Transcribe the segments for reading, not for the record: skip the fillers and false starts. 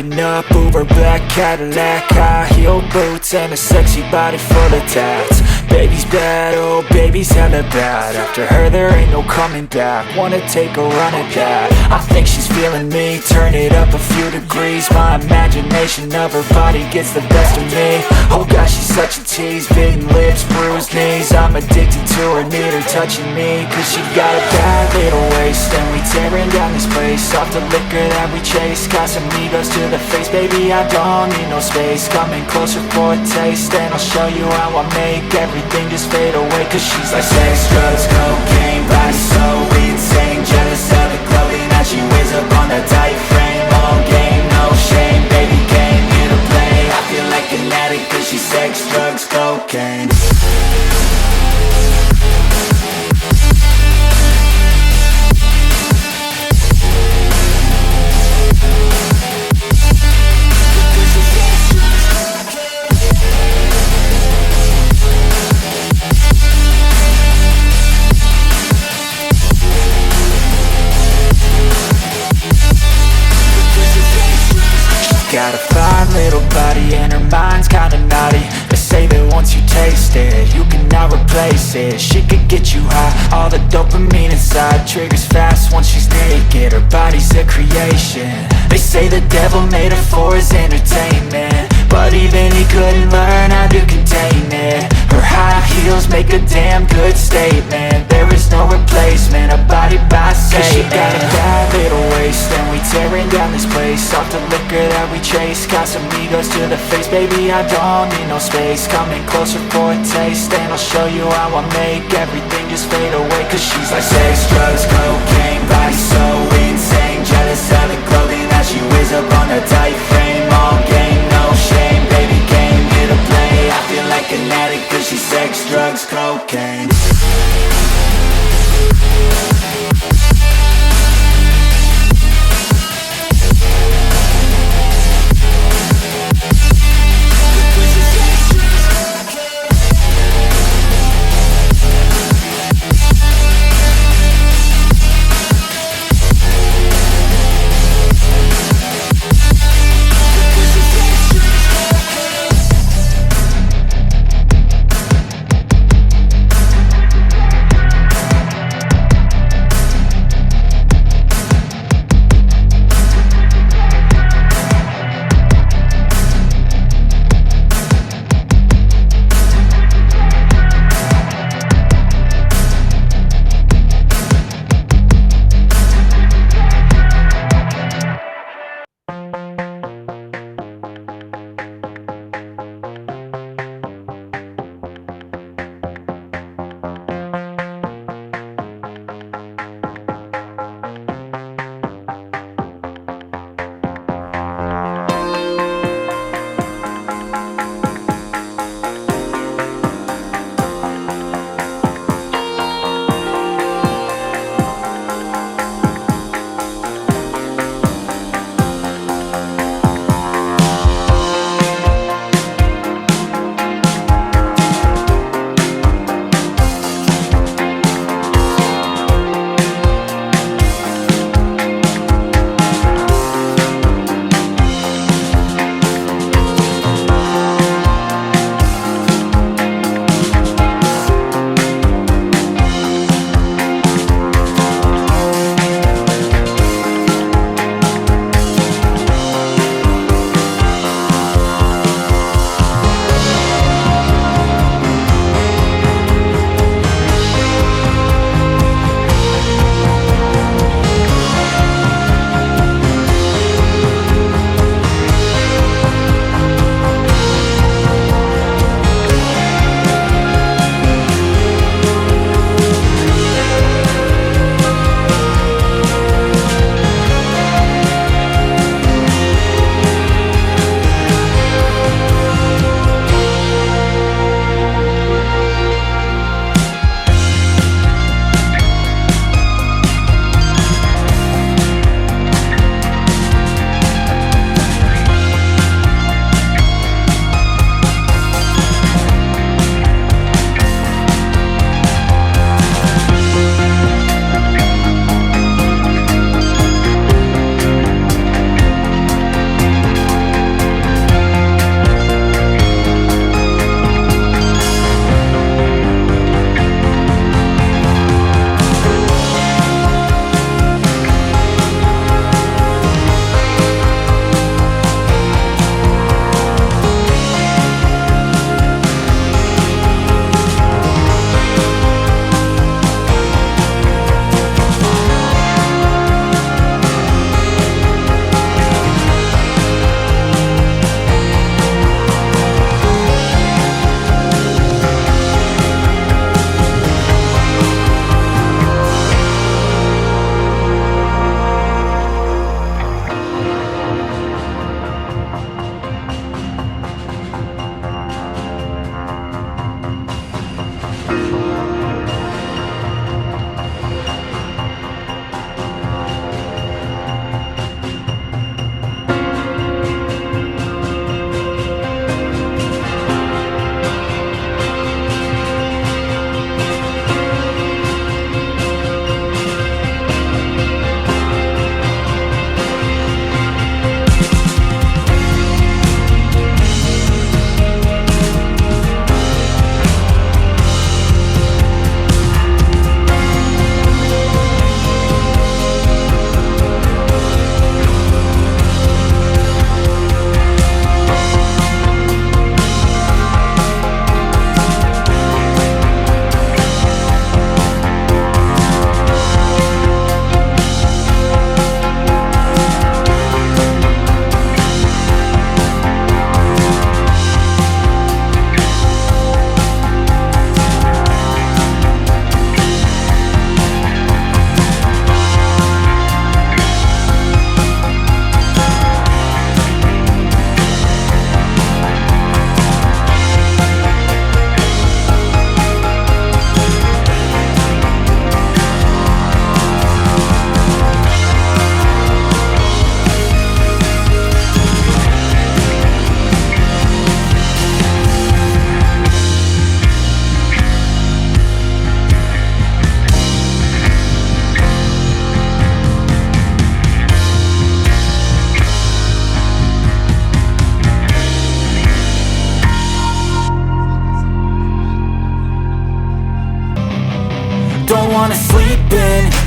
Pulling up Uber black Cadillac, high heel boots and a sexy body full of tats. Baby's bad, oh baby's hella bad. After her there ain't no coming back. Wanna take a run at that. I think she's feeling me, turn it up a few degrees. My imagination of her body gets the best of me. Oh gosh, she's such a tease, bitten lips, bruised knees. I'm addicted to her, need her touching me. Cause she got a bad little waist, and we tearing down this place. Off the liquor that we chase, got some egos to the face. Baby, I don't need no space. Coming closer for a taste, and I'll show you how I make everything just fade away. Cause she's like sex, drugs, cocaine, body so insane. Jealous of the clothing that she wears up on that tight frame. All game, no shame, baby came here to play. I feel like an addict cause she's sex, drugs, cocaine. Got a fine little body and her mind's kinda naughty. They say that once you taste it, you cannot replace it. She could get you high, all the dopamine inside triggers fast once she's naked. Her body's a creation. They say the devil made her for his entertainment, but even he couldn't learn how to contain it. Her high heels make a damn good statement. There is no replacement, a body by Satan. Cause she got a bad little waist, and we tearing down this place. Off the liquor that we chase, got some egos to the face. Baby, I don't need no space. Coming closer for a taste, and I'll show you how I make everything just fade away. Cause she's like sex, drugs, cocaine, body so insane. Jealous of the clothing that she wears up on her tight frame. All game, no shame, baby came here to play. I feel like an addict cause she's sex, drugs, cocaine.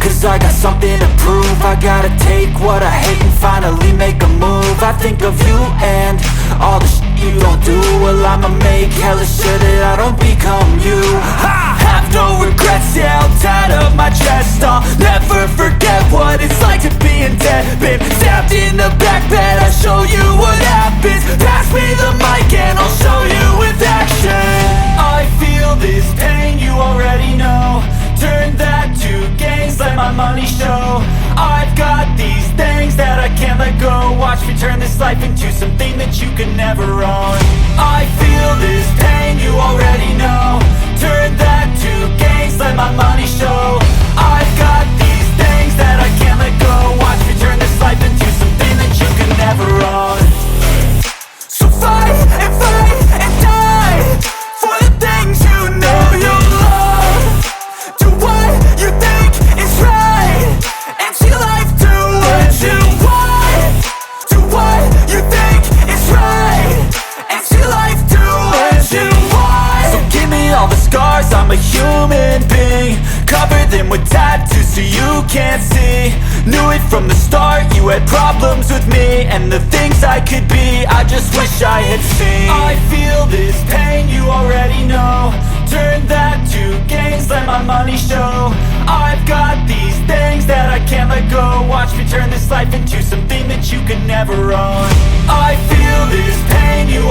cause I got something to prove. I gotta take what I hate and finally make a move. I think of you and all the shit you don't do. Well, I'ma make hella sure that I don't become you. I have no regrets, yeah, I'll tie up my chest. I'll never forget what it's like to be in debt. Been stabbed in the back bed, I'll show you what happens. Pass me the mic and I'll show you with action. I feel this pain, you already know. Turn that to gains, let my money show. I've got these things that I can't let go. Watch me turn this life into something that you can never own. I feel this pain, you already know. Turn that to gains, let my money show. I've got these things that I can't let go. Watch me turn this life into something that you can never own. So fight and die for the things you know you love. Do what you think is right and see life do what you want. Do what you think is right and see life do what you want. So give me all the scars, I'm a human being. Cover them with tattoos so you can't see. Knew it from the start, you had problems with me and the things I could be, I just wish I had seen. I feel this pain, you already know. Turn that to gains, let my money show. I've got these things that I can't let go. Watch me turn this life into something that you can never own. I feel this pain, you